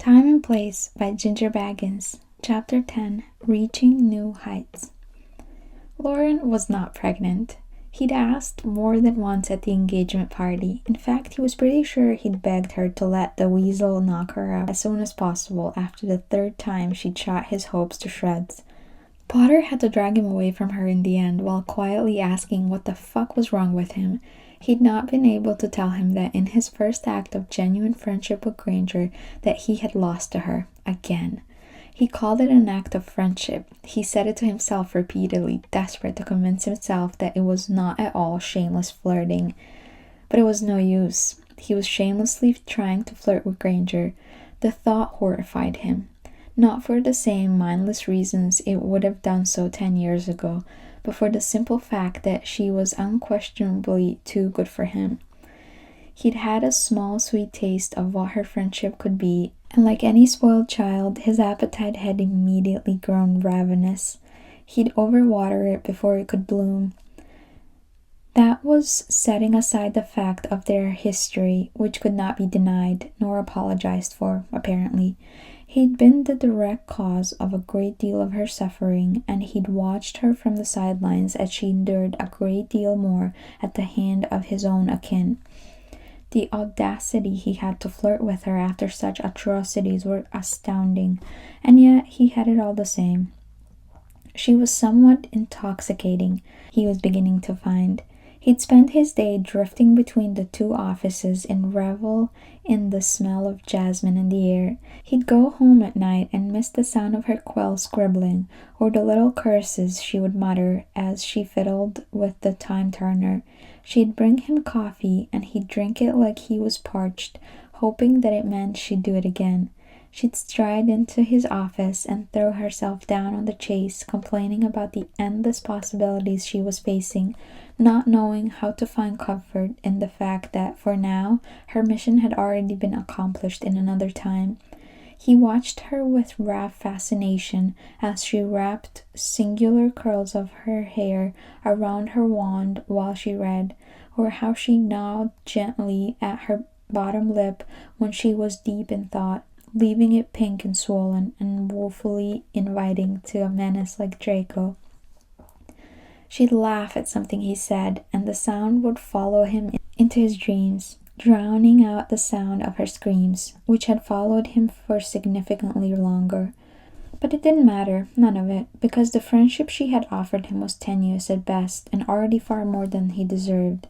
Time and Place by GingerBaggins, Chapter 10, Reaching New Heights. Lauren was not pregnant. He'd asked more than once at the engagement party. In fact, he was pretty sure he'd begged her to let the weasel knock her out as soon as possible after the third time she'd shot his hopes to shreds. Potter had to drag him away from her in the end while quietly asking what the fuck was wrong with him. He'd not been able to tell him that in his first act of genuine friendship with Granger that he had lost to her, again. He called it an act of friendship. He said it to himself repeatedly, desperate to convince himself that it was not at all shameless flirting. But it was no use. He was shamelessly trying to flirt with Granger. The thought horrified him. Not for the same mindless reasons it would have done so 10 years ago, but for the simple fact that she was unquestionably too good for him. He'd had a small sweet taste of what her friendship could be, and like any spoiled child, his appetite had immediately grown ravenous. He'd overwater it before it could bloom. That was setting aside the fact of their history, which could not be denied, nor apologized for, apparently. He'd been the direct cause of a great deal of her suffering, and he'd watched her from the sidelines as she endured a great deal more at the hand of his own akin. The audacity he had to flirt with her after such atrocities were astounding, and yet he had it all the same. She was somewhat intoxicating, he was beginning to find. He'd spent his day drifting between the two offices in revel in the smell of jasmine in the air. He'd go home at night and miss the sound of her quill scribbling, or the little curses she would mutter as she fiddled with the time-turner. She'd bring him coffee, and he'd drink it like he was parched, hoping that it meant she'd do it again. She'd stride into his office and throw herself down on the chase, complaining about the endless possibilities she was facing, not knowing how to find comfort in the fact that, for now, her mission had already been accomplished in another time. He watched her with rapt fascination as she wrapped singular curls of her hair around her wand while she read, or how she gnawed gently at her bottom lip when she was deep in thought, leaving it pink and swollen and woefully inviting to a menace like Draco. She'd laugh at something he said, and the sound would follow him into his dreams, drowning out the sound of her screams, which had followed him for significantly longer. But it didn't matter, none of it, because the friendship she had offered him was tenuous at best, and already far more than he deserved.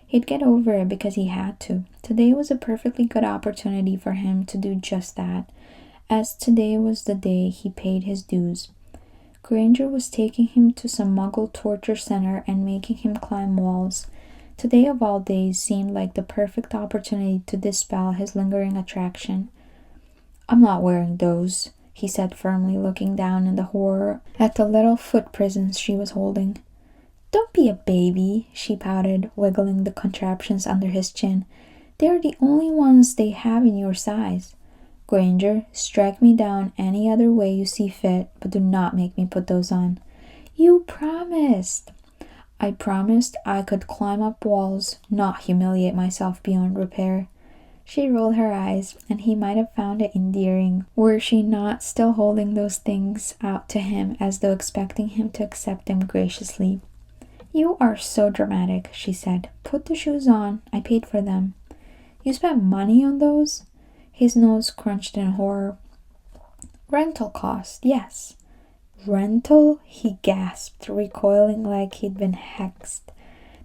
He'd get over it because he had to. Today was a perfectly good opportunity for him to do just that, as today was the day he paid his dues. Granger was taking him to some Muggle torture center and making him climb walls. Today of all days seemed like the perfect opportunity to dispel his lingering attraction. "I'm not wearing those," he said firmly, looking down in the horror at the little foot prisons she was holding. "Don't be a baby," she pouted, wiggling the contraptions under his chin. "They're the only ones they have in your size. Granger, strike me down any other way you see fit, but do not make me put those on." "You promised." "I promised I could climb up walls, not humiliate myself beyond repair." She rolled her eyes, and he might have found it endearing were she not still holding those things out to him as though expecting him to accept them graciously. "You are so dramatic," she said. "Put the shoes on. I paid for them." "You spent money on those?" His nose crunched in horror. "Rental cost, yes." "Rental?" he gasped, recoiling like he'd been hexed.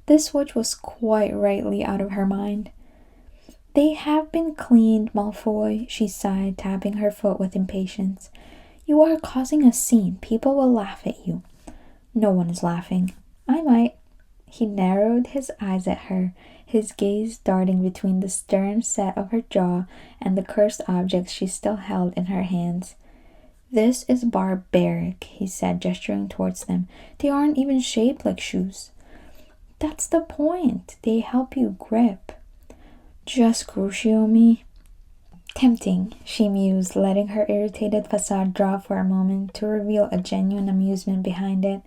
This which was quite rightly out of her mind. "They have been cleaned, Malfoy," she sighed, tapping her foot with impatience. "You are causing a scene. People will laugh at you." "No one is laughing." "I might." He narrowed his eyes at her, his gaze darting between the stern set of her jaw and the cursed objects she still held in her hands. "This is barbaric," he said, gesturing towards them. "They aren't even shaped like shoes." "That's the point. They help you grip." "Just crucio me." "Tempting," she mused, letting her irritated facade drop for a moment to reveal a genuine amusement behind it.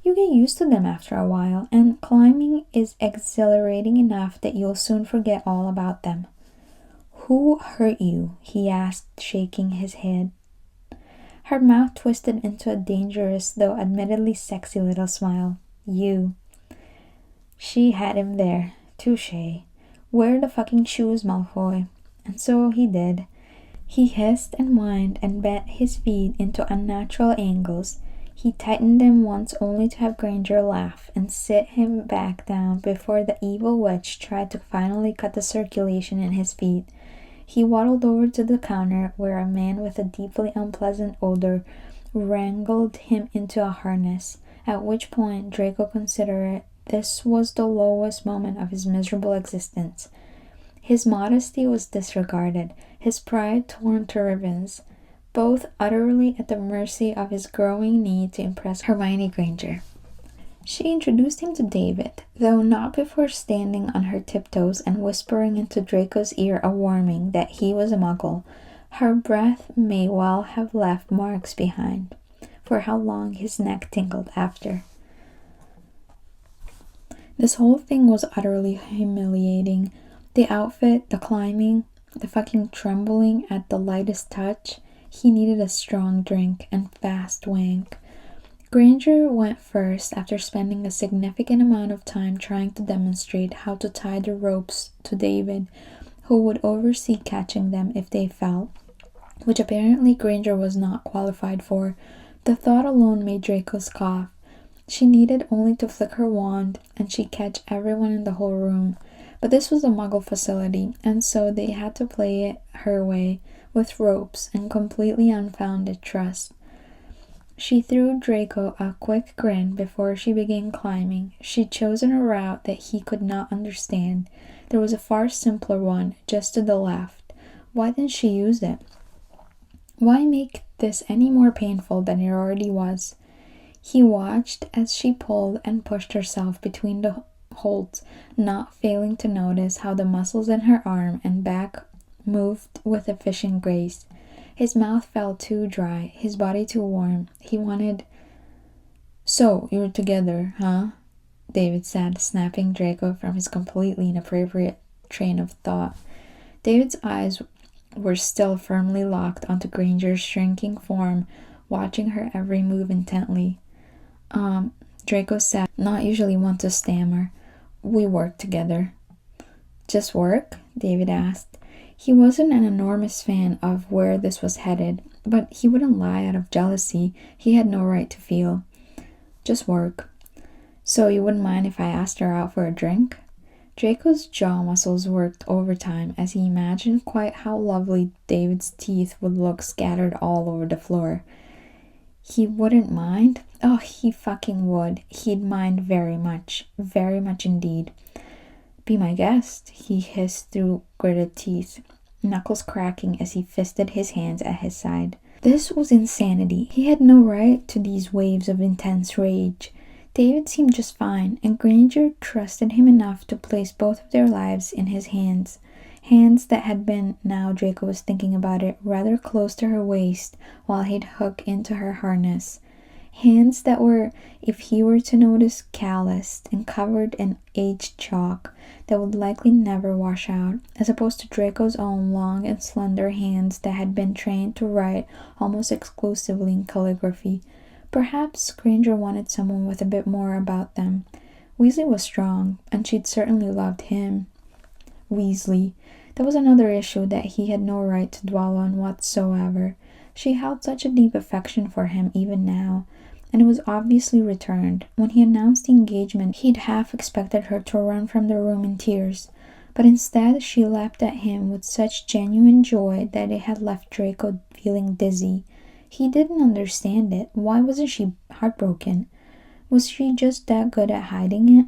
You get used to them after a while, and climbing is exhilarating enough that you'll soon forget all about them. "Who hurt you?" he asked, shaking his head. Her mouth twisted into a dangerous, though admittedly sexy little smile. "You." She had him there. Touché. "Wear the fucking shoes, Malfoy." And so he did. He hissed and whined and bent his feet into unnatural angles. He tightened them once only to have Granger laugh and sit him back down before the evil witch tried to finally cut the circulation in his feet. He waddled over to the counter where a man with a deeply unpleasant odor wrangled him into a harness, at which point Draco considered this was the lowest moment of his miserable existence. His modesty was disregarded, his pride torn to ribbons, both utterly at the mercy of his growing need to impress Hermione Granger. She introduced him to David, though not before standing on her tiptoes and whispering into Draco's ear a warning that he was a muggle. Her breath may well have left marks behind, for how long his neck tingled after. This whole thing was utterly humiliating. The outfit, the climbing, the fucking trembling at the lightest touch. He needed a strong drink and fast wank. Granger went first after spending a significant amount of time trying to demonstrate how to tie the ropes to David, who would oversee catching them if they fell, which apparently Granger was not qualified for. The thought alone made Draco cough. She needed only to flick her wand and she'd catch everyone in the whole room. But this was a muggle facility, and so they had to play it her way, with ropes and completely unfounded trust. She threw Draco a quick grin before she began climbing. She'd chosen a route that he could not understand. There was a far simpler one, just to the left. Why didn't she use it? Why make this any more painful than it already was? He watched as she pulled and pushed herself between the holds, not failing to notice how the muscles in her arm and back moved with efficient grace. His mouth felt too dry, his body too warm. He wanted... "So, you're together, huh?" David said, snapping Draco from his completely inappropriate train of thought. David's eyes were still firmly locked onto Granger's shrinking form, watching her every move intently. Draco said, not usually one to stammer. "We work together." "Just work?" David asked. He wasn't an enormous fan of where this was headed, but he wouldn't lie out of jealousy. He had no right to feel. "Just work." "So you wouldn't mind if I asked her out for a drink?" Draco's jaw muscles worked overtime as he imagined quite how lovely David's teeth would look scattered all over the floor. He wouldn't mind? Oh, he fucking would. He'd mind very much indeed. "Be my guest," he hissed through gritted teeth, knuckles cracking as he fisted his hands at his side. This was insanity. He had no right to these waves of intense rage. David seemed just fine, and Granger trusted him enough to place both of their lives in his hands. Hands that had been, now Draco was thinking about it, rather close to her waist while he'd hook into her harness. Hands that were, if he were to notice, calloused and covered in aged chalk that would likely never wash out, as opposed to Draco's own long and slender hands that had been trained to write almost exclusively in calligraphy. Perhaps Granger wanted someone with a bit more about them. Weasley was strong, and she'd certainly loved him. Weasley. That was another issue that he had no right to dwell on whatsoever. She held such a deep affection for him even now, and it was obviously returned. When he announced the engagement, he'd half expected her to run from the room in tears, but instead she leapt at him with such genuine joy that it had left Draco feeling dizzy. He didn't understand it. Why wasn't she heartbroken? Was she just that good at hiding it?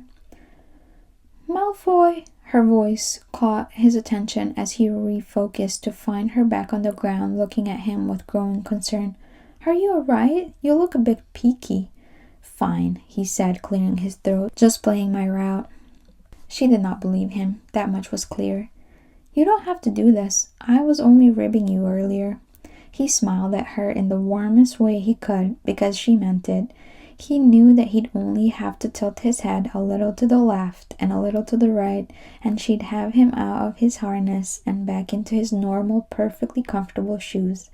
"Malfoy!" Her voice caught his attention as he refocused to find her back on the ground looking at him with growing concern. "Are you alright? You look a bit peaky." "Fine," he said, clearing his throat. "Just playing my route." She did not believe him. That much was clear. "You don't have to do this. I was only ribbing you earlier." He smiled at her in the warmest way he could, because she meant it. He knew that he'd only have to tilt his head a little to the left and a little to the right, and she'd have him out of his harness and back into his normal, perfectly comfortable shoes.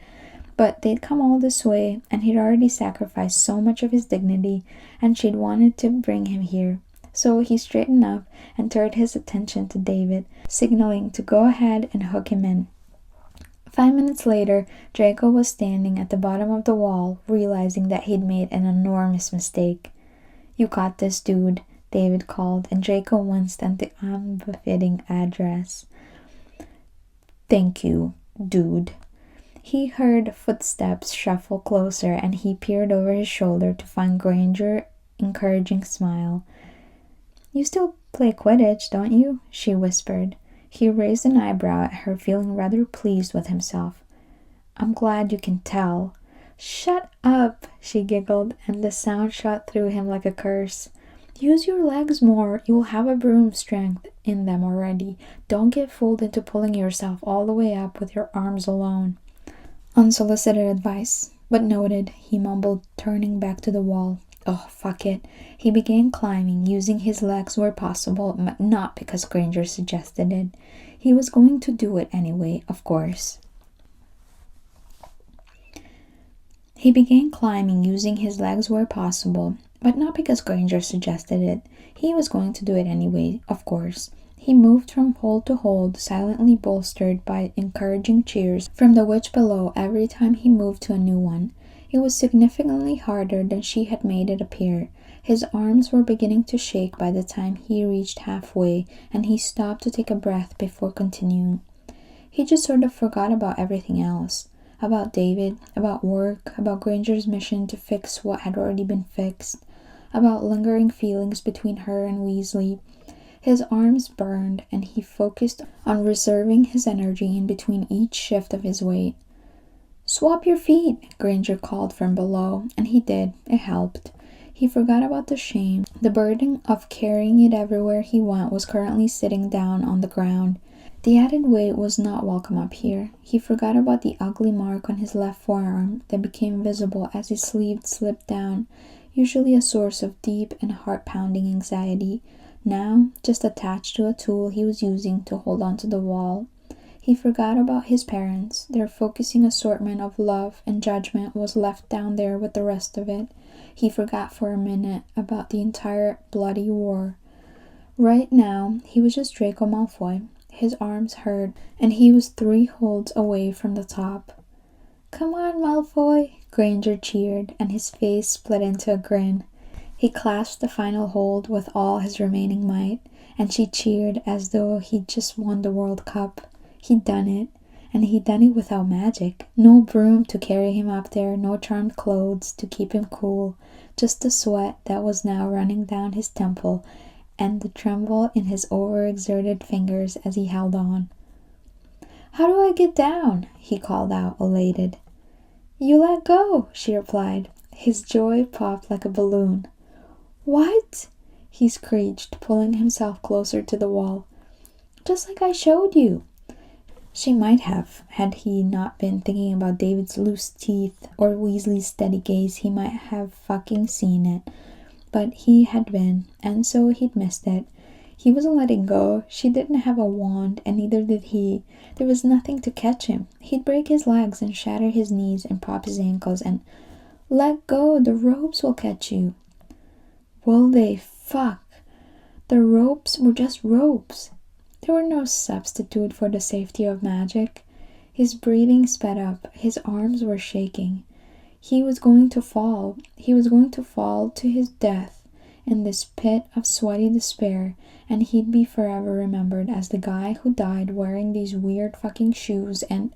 But they'd come all this way, and he'd already sacrificed so much of his dignity, and she'd wanted to bring him here. So he straightened up and turned his attention to David, signaling to go ahead and hook him in. 5 minutes later, Draco was standing at the bottom of the wall, realizing that he'd made an enormous mistake. "You got this, dude," David called, and Draco winced at the unbefitting address. "Thank you, dude." He heard footsteps shuffle closer, and he peered over his shoulder to find Granger's encouraging smile. "You still play Quidditch, don't you?" she whispered. He raised an eyebrow at her, feeling rather pleased with himself. "I'm glad you can tell." "Shut up," she giggled, and the sound shot through him like a curse. "Use your legs more. You will have a broom strength in them already. Don't get fooled into pulling yourself all the way up with your arms alone." "Unsolicited advice, but noted," he mumbled, turning back to the wall. "Oh, fuck it." He began climbing, using his legs where possible, but not because Granger suggested it. He was going to do it anyway, of course. He began climbing, using his legs where possible, but not because Granger suggested it. He was going to do it anyway, of course. He moved from hold to hold, silently bolstered by encouraging cheers from the witch below every time he moved to a new one. It was significantly harder than she had made it appear. His arms were beginning to shake by the time he reached halfway, and he stopped to take a breath before continuing. He just sort of forgot about everything else. About David, about work, about Granger's mission to fix what had already been fixed, about lingering feelings between her and Weasley. His arms burned, and he focused on reserving his energy in between each shift of his weight. "Swap your feet," Granger called from below, and he did. It helped. He forgot about the shame. The burden of carrying it everywhere he went was currently sitting down on the ground. The added weight was not welcome up here. He forgot about the ugly mark on his left forearm that became visible as his sleeve slipped down, usually a source of deep and heart-pounding anxiety, now just attached to a tool he was using to hold onto the wall. He forgot about his parents. Their focusing assortment of love and judgment was left down there with the rest of it. He forgot for a minute about the entire bloody war. Right now, he was just Draco Malfoy. His arms hurt, and he was 3 holds away from the top. "Come on, Malfoy," Granger cheered, and his face split into a grin. He clasped the final hold with all his remaining might, and she cheered as though he'd just won the World Cup. He'd done it, and he'd done it without magic. No broom to carry him up there, no charmed clothes to keep him cool, just the sweat that was now running down his temple and the tremble in his overexerted fingers as he held on. "How do I get down?" he called out, elated. "You let go," she replied. His joy popped like a balloon. "What?" he screeched, pulling himself closer to the wall. "Just like I showed you." She might have, had he not been thinking about David's loose teeth or Weasley's steady gaze. He might have fucking seen it. But he had been, and so he'd missed it. He wasn't letting go. She didn't have a wand, and neither did he. There was nothing to catch him. He'd break his legs and shatter his knees and pop his ankles and... "Let go, the ropes will catch you." Will they? Fuck. The ropes were just ropes. They were no substitute for the safety of magic. His breathing sped up. His arms were shaking. He was going to fall. He was going to fall to his death in this pit of sweaty despair, and he'd be forever remembered as the guy who died wearing these weird fucking shoes and...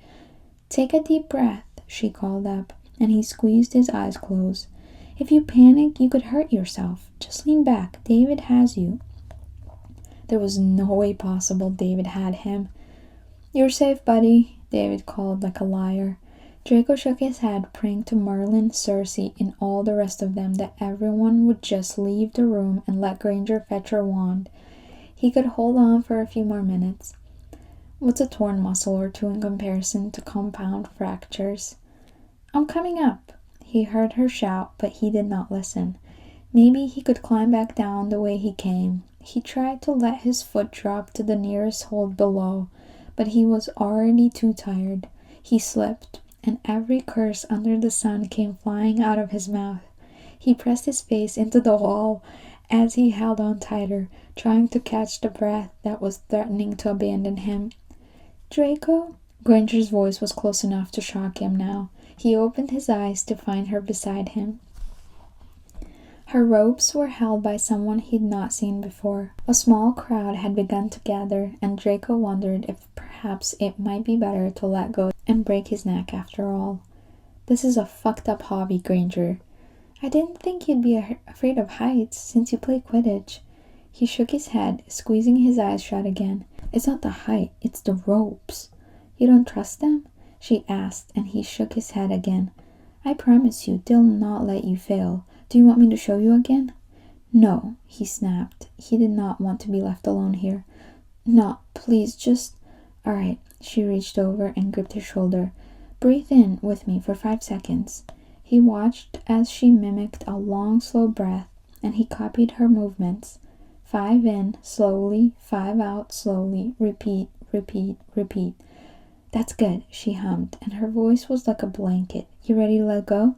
"Take a deep breath," she called up, and he squeezed his eyes closed. "If you panic, you could hurt yourself. Just lean back. David has you." There was no way possible David had him. "You're safe, buddy," David called like a liar. Draco shook his head, praying to Merlin, Cersei, and all the rest of them that everyone would just leave the room and let Granger fetch her wand. He could hold on for a few more minutes. What's a torn muscle or two in comparison to compound fractures? "I'm coming up," he heard her shout, but he did not listen. Maybe he could climb back down the way he came. He tried to let his foot drop to the nearest hold below, but he was already too tired. He slipped, and every curse under the sun came flying out of his mouth. He pressed his face into the wall as he held on tighter, trying to catch the breath that was threatening to abandon him. "Draco?" Granger's voice was close enough to shock him now. He opened his eyes to find her beside him. Her ropes were held by someone he'd not seen before. A small crowd had begun to gather, and Draco wondered if perhaps it might be better to let go and break his neck after all. "This is a fucked up hobby, Granger." "I didn't think you'd be afraid of heights since you play Quidditch." He shook his head, squeezing his eyes shut again. "It's not the height, it's the ropes." "You don't trust them?" she asked, and he shook his head again. "I promise you, they'll not let you fail. Do you want me to show you again?" "No," he snapped. He did not want to be left alone here. "No, please, just..." "All right." She reached over and gripped his shoulder. "Breathe in with me for 5 seconds. He watched as she mimicked a long, slow breath, and he copied her movements. 5 in, slowly, 5 out, slowly. Repeat, repeat, repeat. "That's good," she hummed, and her voice was like a blanket. "You ready to let go?"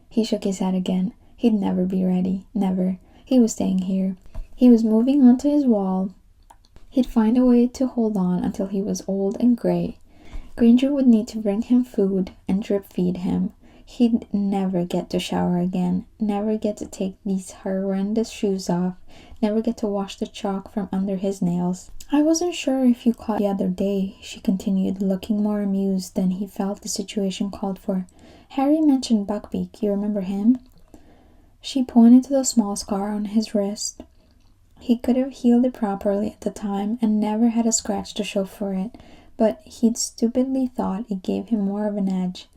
He shook his head again. He'd never be ready. Never. He was staying here. He was moving onto his wall. He'd find a way to hold on until he was old and gray. Granger would need to bring him food and drip feed him. He'd never get to shower again, never get to take these horrendous shoes off, never get to wash the chalk from under his nails. "I wasn't sure if you caught the other day," she continued, looking more amused than he felt the situation called for. "Harry mentioned Buckbeak. You remember him?" She pointed to the small scar on his wrist. He could have healed it properly at the time and never had a scratch to show for it, but he'd stupidly thought it gave him more of an edge.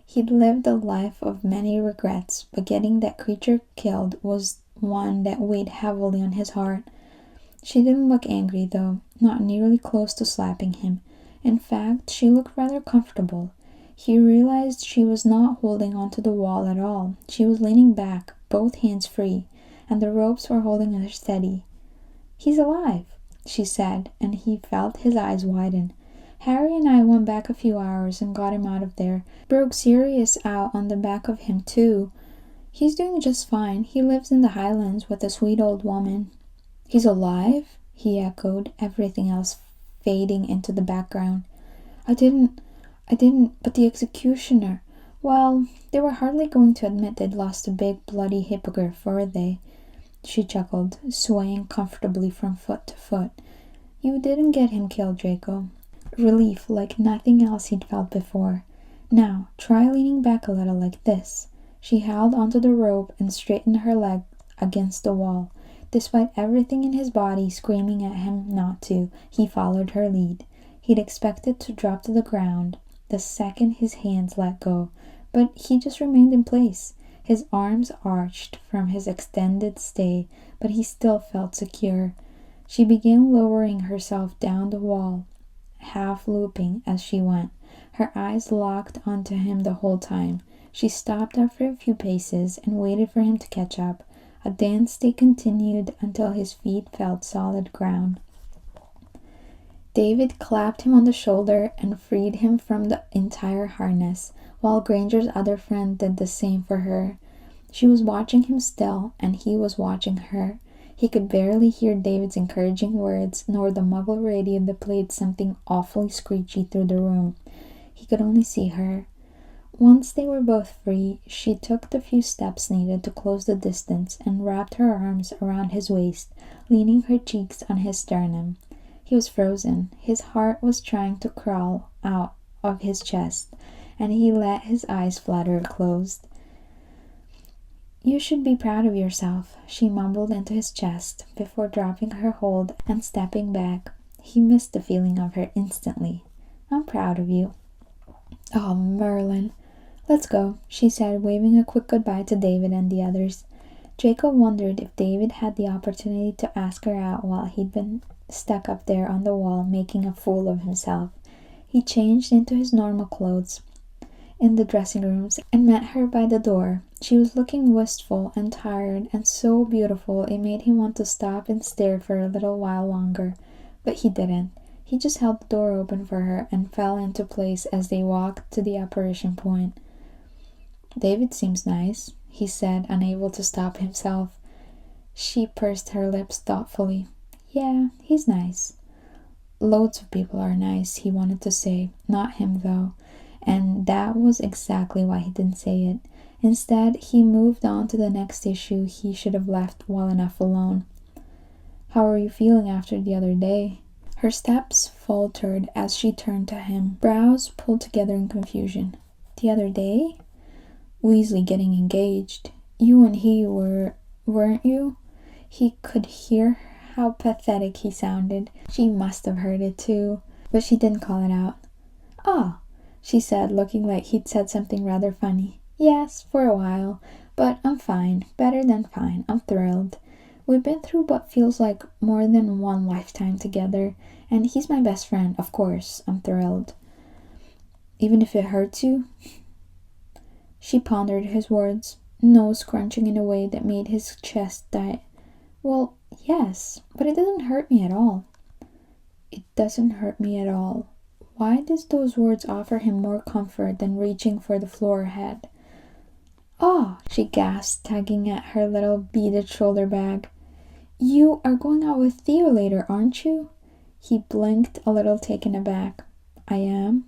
He'd lived a life of many regrets, but getting that creature killed was one that weighed heavily on his heart. She didn't look angry, though, not nearly close to slapping him. In fact, she looked rather comfortable. He realized she was not holding onto the wall at all. She was leaning back, both hands free, and the ropes were holding her steady. "He's alive," she said, and he felt his eyes widen. "Harry and I went back a few hours and got him out of there. Broke Sirius out on the back of him, too. He's doing just fine. He lives in the Highlands with a sweet old woman." "He's alive?" he echoed, everything else fading into the background. I didn't, but the executioner..." "Well, they were hardly going to admit they'd lost a big, bloody hippogriff, were they?" She chuckled, swaying comfortably from foot to foot. "You didn't get him killed, Draco." Relief like nothing else he'd felt before. "Now, try leaning back a little like this." She held onto the rope and straightened her leg against the wall. Despite everything in his body screaming at him not to, he followed her lead. He'd expected to drop to the ground the second his hands let go, but he just remained in place. His arms arched from his extended stay, but he still felt secure. She began lowering herself down the wall, half looping as she went, her eyes locked onto him the whole time. She stopped after a few paces and waited for him to catch up. A dance they continued until his feet felt solid ground. David clapped him on the shoulder and freed him from the entire harness, while Granger's other friend did the same for her. She was watching him still, and he was watching her. He could barely hear David's encouraging words, nor the muggle radio that played something awfully screechy through the room. He could only see her. Once they were both free, she took the few steps needed to close the distance and wrapped her arms around his waist, leaning her cheeks on his sternum. He was frozen. His heart was trying to crawl out of his chest, and he let his eyes flutter closed. "You should be proud of yourself," she mumbled into his chest before dropping her hold and stepping back. He missed the feeling of her instantly. "I'm proud of you." "Oh, Merlin." "Let's go," she said, waving a quick goodbye to David and the others. Draco wondered if David had the opportunity to ask her out while he'd been stuck up there on the wall making a fool of himself. He changed into his normal clothes. in the dressing rooms and met her by the door. She was looking wistful and tired and so beautiful it made him want to stop and stare for a little while longer. But he didn't. He just held the door open for her and fell into place as they walked to the apparition point. "David seems nice," he said, unable to stop himself. She pursed her lips thoughtfully. "Yeah, he's nice." "Loads of people are nice," he wanted to say. Not him, though. And that was exactly why he didn't say it. Instead, he moved on to the next issue he should have left well enough alone. "How are you feeling after the other day?" Her steps faltered as she turned to him, brows pulled together in confusion. "The other day?" "Weasley getting engaged. You and he weren't you?" He could hear how pathetic he sounded. She must have heard it too, but she didn't call it out. "Ah," she said, looking like he'd said something rather funny. "Yes, for a while, but I'm fine, better than fine. I'm thrilled. We've been through what feels like more than one lifetime together, and he's my best friend, of course. I'm thrilled." "Even if it hurts you?" She pondered his words, nose crunching in a way that made his chest die. "Well, yes, but it doesn't hurt me at all." "It doesn't hurt me at all." Why did those words offer him more comfort than reaching for the floor had? "Oh," she gasped, tugging at her little beaded shoulder bag. "You are going out with Theo later, aren't you?" He blinked, a little taken aback. "I am."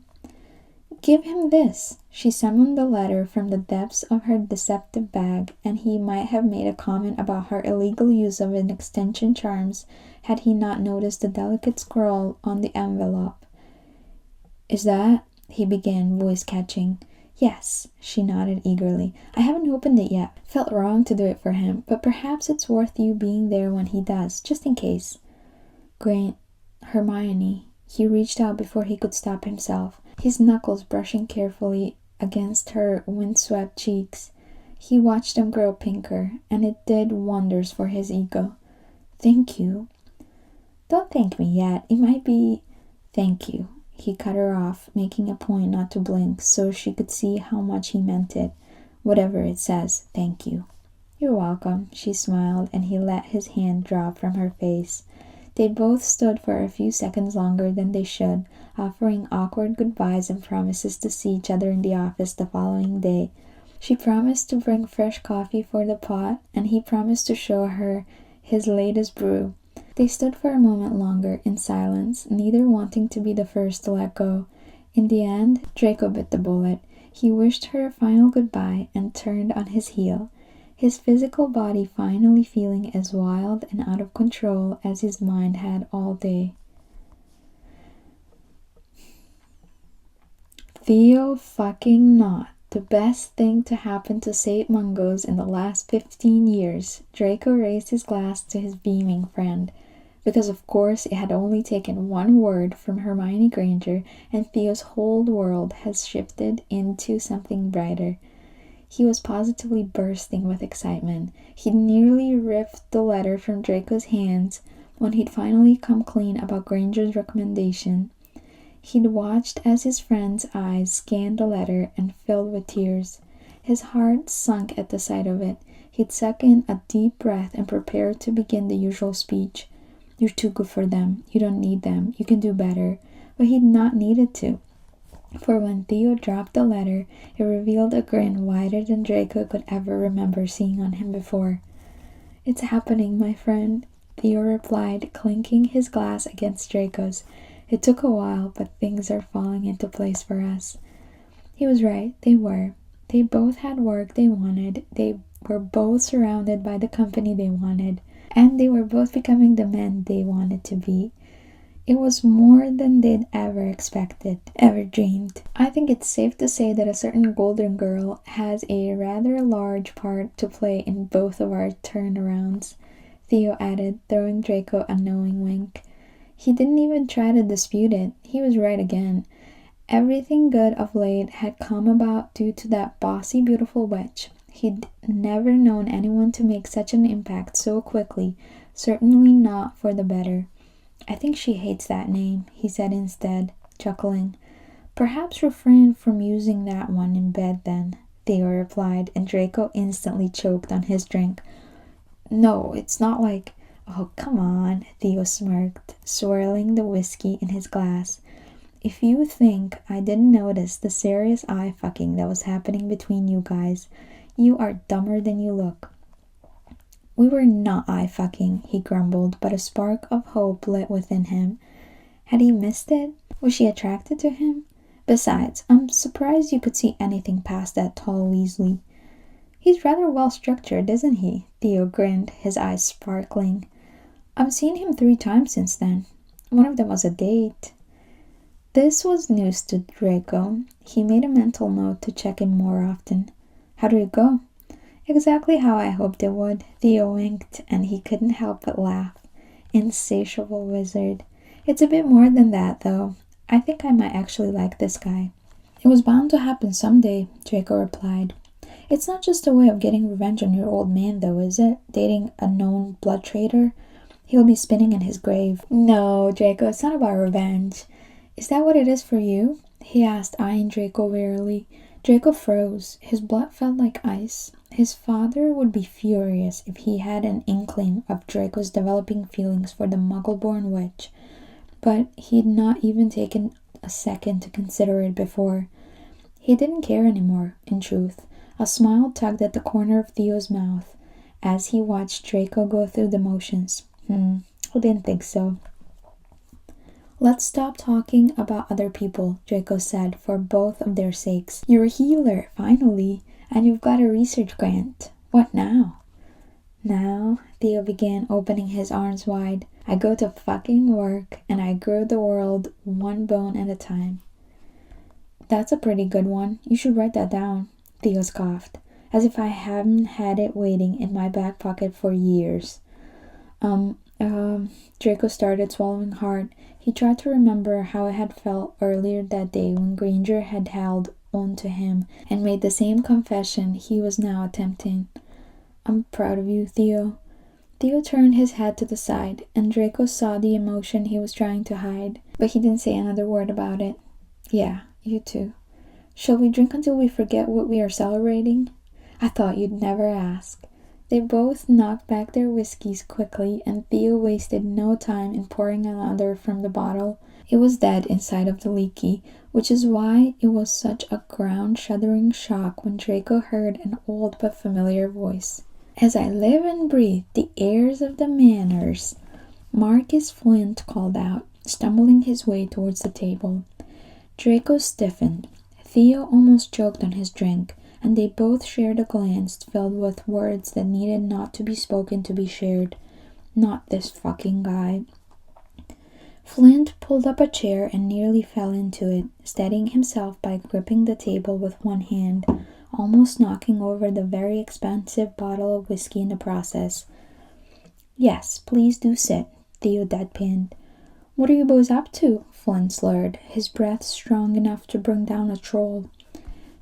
"Give him this." She summoned the letter from the depths of her deceptive bag, and he might have made a comment about her illegal use of an extension charms had he not noticed the delicate scroll on the envelope. "Is that?" he began, voice catching. "Yes," she nodded eagerly. "I haven't opened it yet. Felt wrong to do it for him, but perhaps it's worth you being there when he does, just in case." "Great. Hermione." He reached out before he could stop himself, his knuckles brushing carefully against her windswept cheeks. He watched them grow pinker, and it did wonders for his ego. "Thank you." "Don't thank me yet. It might be—" "Thank you." He cut her off, making a point not to blink so she could see how much he meant it. "Whatever it says, thank you." "You're welcome," she smiled, and he let his hand drop from her face. They both stood for a few seconds longer than they should, offering awkward goodbyes and promises to see each other in the office the following day. She promised to bring fresh coffee for the pot, and he promised to show her his latest brew. They stood for a moment longer in silence, neither wanting to be the first to let go. In the end, Draco bit the bullet. He wished her a final goodbye and turned on his heel, his physical body finally feeling as wild and out of control as his mind had all day. Theo fucking not. The best thing to happen to St. Mungo's in the last 15 years. Draco raised his glass to his beaming friend. Because of course it had only taken one word from Hermione Granger and Theo's whole world has shifted into something brighter. He was positively bursting with excitement. He'd nearly ripped the letter from Draco's hands when he'd finally come clean about Granger's recommendation. He'd watched as his friend's eyes scanned the letter and filled with tears. His heart sunk at the sight of it. He'd suck in a deep breath and prepared to begin the usual speech. "You're too good for them. You don't need them. You can do better." But he'd not needed to. For when Theo dropped the letter, it revealed a grin wider than Draco could ever remember seeing on him before. "It's happening, my friend," Theo replied, clinking his glass against Draco's. "It took a while, but things are falling into place for us." He was right, they were. They both had work they wanted, they were both surrounded by the company they wanted, and they were both becoming the men they wanted to be. It was more than they'd ever expected, ever dreamed. I think it's safe to say that a certain golden girl has a rather large part to play in both of our turnarounds, Theo added, throwing Draco a knowing wink. He didn't even try to dispute it. He was right again. Everything good of late had come about due to that bossy, beautiful witch. He'd never known anyone to make such an impact so quickly, certainly not for the better. "I think she hates that name," he said instead, chuckling. Perhaps refrain from using that one in bed then, Theo replied, and Draco instantly choked on his drink. No, it's not like... Oh, come on, Theo smirked, swirling the whiskey in his glass. If you think I didn't notice the serious eye fucking that was happening between you guys, you are dumber than you look. We were not eye fucking, he grumbled, but a spark of hope lit within him. Had he missed it? Was she attracted to him? Besides, I'm surprised you could see anything past that tall Weasley. He's rather well structured, isn't he? Theo grinned, his eyes sparkling. I've seen him 3 times since then. One of them was a date. This was news to Draco. He made a mental note to check in more often. How did it go? Exactly how I hoped it would. Theo winked, and he couldn't help but laugh. Insatiable wizard. It's a bit more than that, though. I think I might actually like this guy. It was bound to happen someday, Draco replied. It's not just a way of getting revenge on your old man, though, is it? Dating a known blood traitor? He'll be spinning in his grave. No, Draco, it's not about revenge. Is that what it is for you? He asked, eyeing Draco wearily. Draco froze. His blood felt like ice. His father would be furious if he had an inkling of Draco's developing feelings for the Muggle-born witch. But he'd not even taken a second to consider it before. He didn't care anymore, in truth. A smile tugged at the corner of Theo's mouth as he watched Draco go through the motions. I didn't think so. Let's stop talking about other people, Draco said, for both of their sakes. You're a healer, finally, and you've got a research grant. What now? Now, Theo began, opening his arms wide, I go to fucking work, and I grow the world one bone at a time. That's a pretty good one. You should write that down, Theo scoffed, as if I haven't had it waiting in my back pocket for years. Draco started swallowing hard. He tried to remember how it had felt earlier that day when Granger had held on to him and made the same confession he was now attempting. I'm proud of you, Theo. Theo turned his head to the side, and Draco saw the emotion he was trying to hide, but he didn't say another word about it. Yeah, you too. Shall we drink until we forget what we are celebrating? I thought you'd never ask. They both knocked back their whiskeys quickly, and Theo wasted no time in pouring another from the bottle. It was dead inside of the leaky, which is why it was such a ground-shuddering shock when Draco heard an old but familiar voice. As I live and breathe the airs of the manors, Marcus Flint called out, stumbling his way towards the table. Draco stiffened. Theo almost choked on his drink, and they both shared a glance filled with words that needed not to be spoken to be shared. Not this fucking guy. Flint pulled up a chair and nearly fell into it, steadying himself by gripping the table with one hand, almost knocking over the very expensive bottle of whiskey in the process. Yes, please do sit, Theo deadpanned. What are you boys up to? Flint slurred, his breath strong enough to bring down a troll.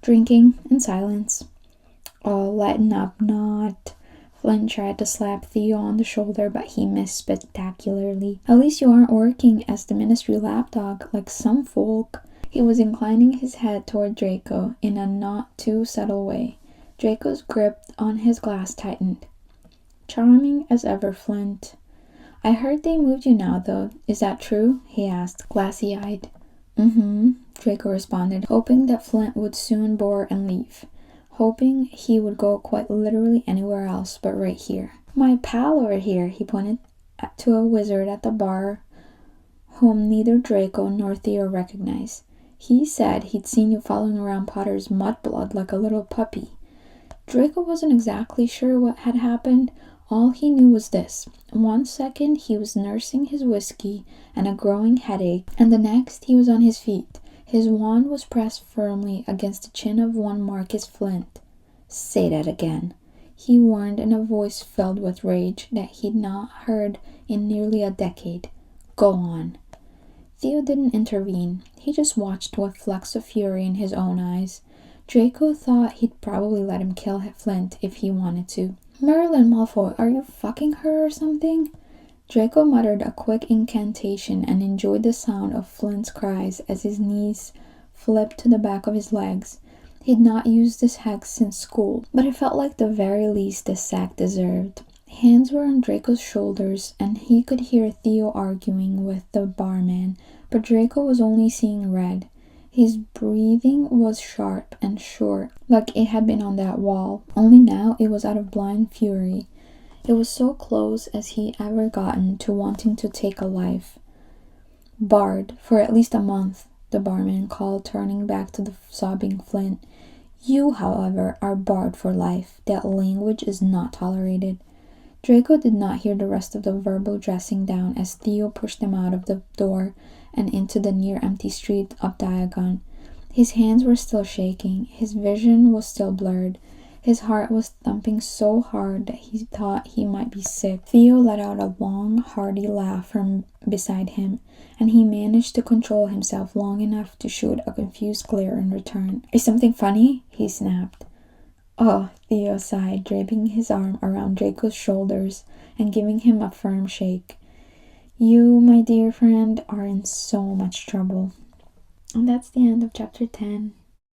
Drinking in silence. Oh, lighten up, not. Flint tried to slap Theo on the shoulder, but he missed spectacularly. At least you aren't working as the ministry lapdog like some folk. He was inclining his head toward Draco in a not too subtle way. Draco's grip on his glass tightened. Charming as ever, Flint. I heard they moved you now, though. Is that true? He asked, glassy-eyed. Draco responded, hoping that Flint would soon bore and leave. Hoping he would go quite literally anywhere else but right here. My pal over here, he pointed to a wizard at the bar whom neither Draco nor Theo recognized. He said he'd seen you following around Potter's mudblood like a little puppy. Draco wasn't exactly sure what had happened. All he knew was this. 1 second he was nursing his whiskey and a growing headache, and the next he was on his feet. His wand was pressed firmly against the chin of one Marcus Flint. Say that again, he warned in a voice filled with rage that he'd not heard in nearly a decade. Go on. Theo didn't intervene. He just watched with flecks of fury in his own eyes. Draco thought he'd probably let him kill Flint if he wanted to. Marilyn Malfoy, are you fucking her or something? Draco muttered a quick incantation and enjoyed the sound of Flint's cries as his knees flipped to the back of his legs. He'd not used this hack since school, but it felt like the very least this sack deserved. Hands were on Draco's shoulders, and he could hear Theo arguing with the barman, but Draco was only seeing red. His breathing was sharp and short, like it had been on that wall, only now it was out of blind fury. It was so close as he ever gotten to wanting to take a life. "Barred for at least a month," the barman called, turning back to the sobbing Flint. "You, however, are barred for life. That language is not tolerated." Draco did not hear the rest of the verbal dressing down as Theo pushed him out of the door and into the near-empty street up Diagon. His hands were still shaking. His vision was still blurred. His heart was thumping so hard that he thought he might be sick. Theo let out a long, hearty laugh from beside him, and he managed to control himself long enough to shoot a confused glare in return. "Is something funny?" he snapped. "Oh," Theo sighed, draping his arm around Draco's shoulders and giving him a firm shake. "You, my dear friend, are in so much trouble." And that's the end of chapter 10.